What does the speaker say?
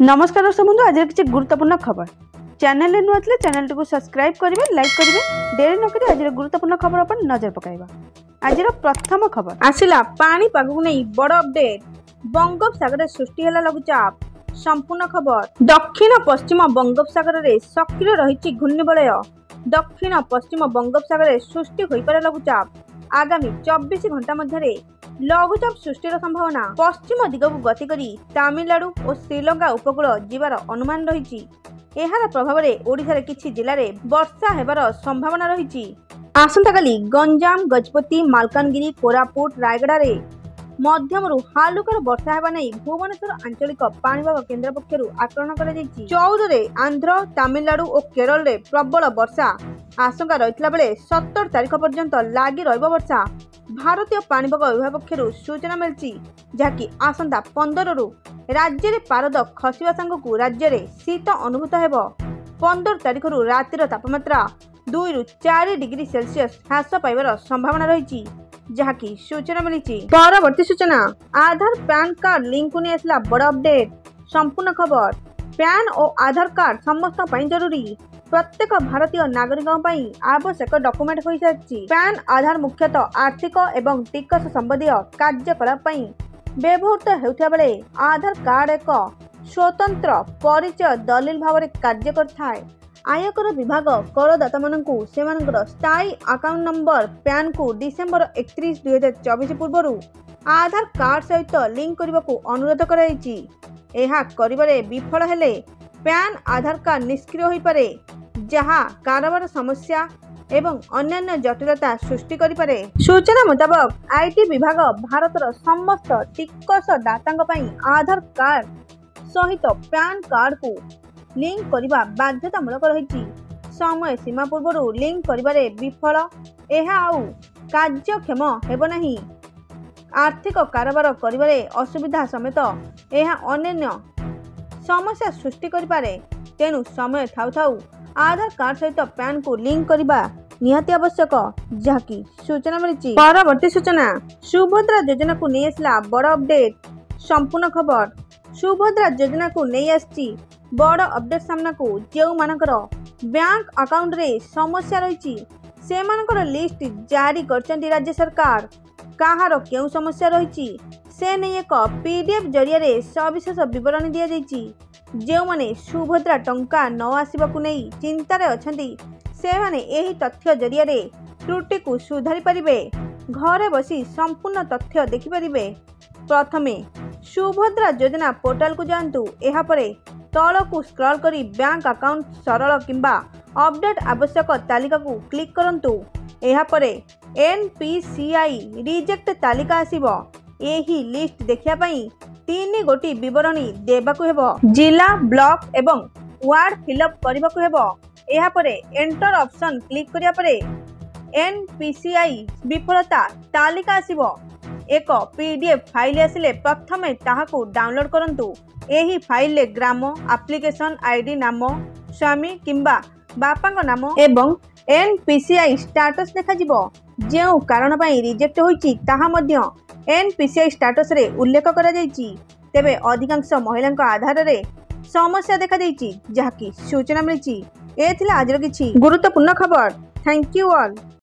नमस्कार दर्शक बंधु आज किसी गुरुत्वपूर्ण खबर चैनल नुआ थे चैनल टी सब्सक्राइब करेंगे लाइक करेंगे डेरी नक आज गुरुत्वपूर्ण खबर पर नजर पकाइबा। आज प्रथम खबर आसिला पाणीपाग को नहीं बड़ अपडेट बंगोपसागर सृष्टि है लघुचाप संपूर्ण खबर दक्षिण पश्चिम बंगोपसागर में सक्रिय रही घूर्णिबलय दक्षिण पश्चिम बंगोपसागर सृष्टि हो पारे लघुचाप आगामी 24 घंटा मध्य लघुचाप सृष्टिर संभावना पश्चिम दिग को गति करी तमिलनाडु और श्रीलंका उपकूल जीवार अनुमान रही यार प्रभाव में ओडिशा रे किछि जिले में वर्षा हेबार संभावना रही आसंताकाली गंजाम गजपति मालकानगिरी कोरापुट रायगड़ा रे मध्यमरु हालुकार वर्षा हेबा नै भुवनेश्वर आंचलिक पाणीपाग केन्द्र पक्षरु आकलन करा जायछि। 14 रे आंध्र तमिलनाडु और केरल रे प्रबल वर्षा आशंका रहितला बेले 17 तारिख पर्यंत लागि रहइबो वर्षा भारतीय पाणीपाग विभाग पक्षरु सूचना मिलछि जहाँकि आसंता 15 रु राज्य रे पारद खसिबा संगकु राज्य रे शीत अनुभूत हेबो। 15 तारिख रु रातिर तापमात्रा 2 रु 4 डिग्री सेल्सियस ह्रास पाइबार संभावना रही जहाँकि सूचना मिली। परवर्ती सूचना आधार पैन कार्ड लिंक को नहीं आसला बड़ अपडेट संपूर्ण खबर पैन और आधार कार्ड समस्त जरूरी प्रत्येक भारतीय नागरिक आवश्यक डॉक्यूमेंट हो सारी पैन आधार मुख्यतः आर्थिक एवं टिकस संबंधी कार्यकलाप व्यवहृत होता बेले आधार कार्ड एक स्वतंत्र परिचय दलिल भाव में कार्य करथाय। आयकर विभाग करदाता मानकु सेमानकर स्थायी अकाउंट नंबर पैन को डिसेम्बर 31 2024 पूर्व आधार कार्ड सहित लिंक करने को अनुरोध कराई। यह करिबारे विफल हेले पैन आधार कार्ड निष्क्रिय हो पारे जहाँ कारोबार समस्या एवं अन्य जटिलता सृष्टि करिपारे। सूचना मुताबक आईटी विभाग भारतर समस्त टिकस दाता आधार कार्ड सहित पैन कार्ड को लिंक करने बाध्यतामूलक रही समय सीमा पूर्व लिंक करिबारे विफल यह आउ कार्यक्षम हेब नहीं आर्थिक कारोबार करिबारे असुविधा समेत यह अन्य समस्या सृष्टि करिपारे। तेणु समय थाउ थाउ आधार कार्ड सहित पैन को लिंक करने निहाती आवश्यक जहाँकि सूचना मिली। परवर्ती सूचना सुभद्रा योजना को नहीं आसला बड़ अपडेट संपूर्ण खबर सुभद्रा योजना को नहीं आसी बड़ अपडेट सामना को जो मानकर बैंक अकाउंट रे समस्या रही से मानकर लिस्ट जारी करछंती राज्य सरकार कहार क्यों समस्या रही से नहीं एक पीडीएफ जरिया रे सविशेष विवरणी दिया जायछि। जो माने सुभद्रा टंका न आसीबाकु नहीं चिंतार अछंती से माने एही तथ्य जरिया रे त्रुटि को सुधारी पारिबे घरे बसी संपूर्ण तथ्य देखि पारिबे। प्रथमे सुभद्रा योजना पोर्टाल को जांतु एहा परे तल को स्क्रॉल करी बैंक अकाउंट सरल किंबा अपडेट आवश्यक तालिका को क्लिक करंतु एहा परे एनपीसीआई रिजेक्ट तालिका आसीबो। एही लिस्ट देखिया पई 3 गोटी विवरणी देबाकू हेबो जिला ब्लॉक एवं वार्ड फिलअप करबाकू हेबो। एहा परे एंटर ऑप्शन क्लिक करिया परे एनपीसीआई विफलता तालिका आसीबो। एक पीडीएफ फाइल आसिले प्रथमे ताहाकू डाउनलोड करंतु एही फाइल ले ग्राम एप्लिकेशन आईडी नाम स्वामी किंबा बापांग नाम एवं एनपीसीआई स्टेटस देखा जिवो जेउ कारण पई रिजेक्ट होईची ताहा मध्य एनपीसीआई स्टेटस रे उल्लेख करा जायची। तेबे अधिकांश महिलांक आधार रे समस्या देखा देयची जहाँकि सूचना मिली। ए थिला आजर किछि गुरुत्वपूर्ण खबर। Thank you all.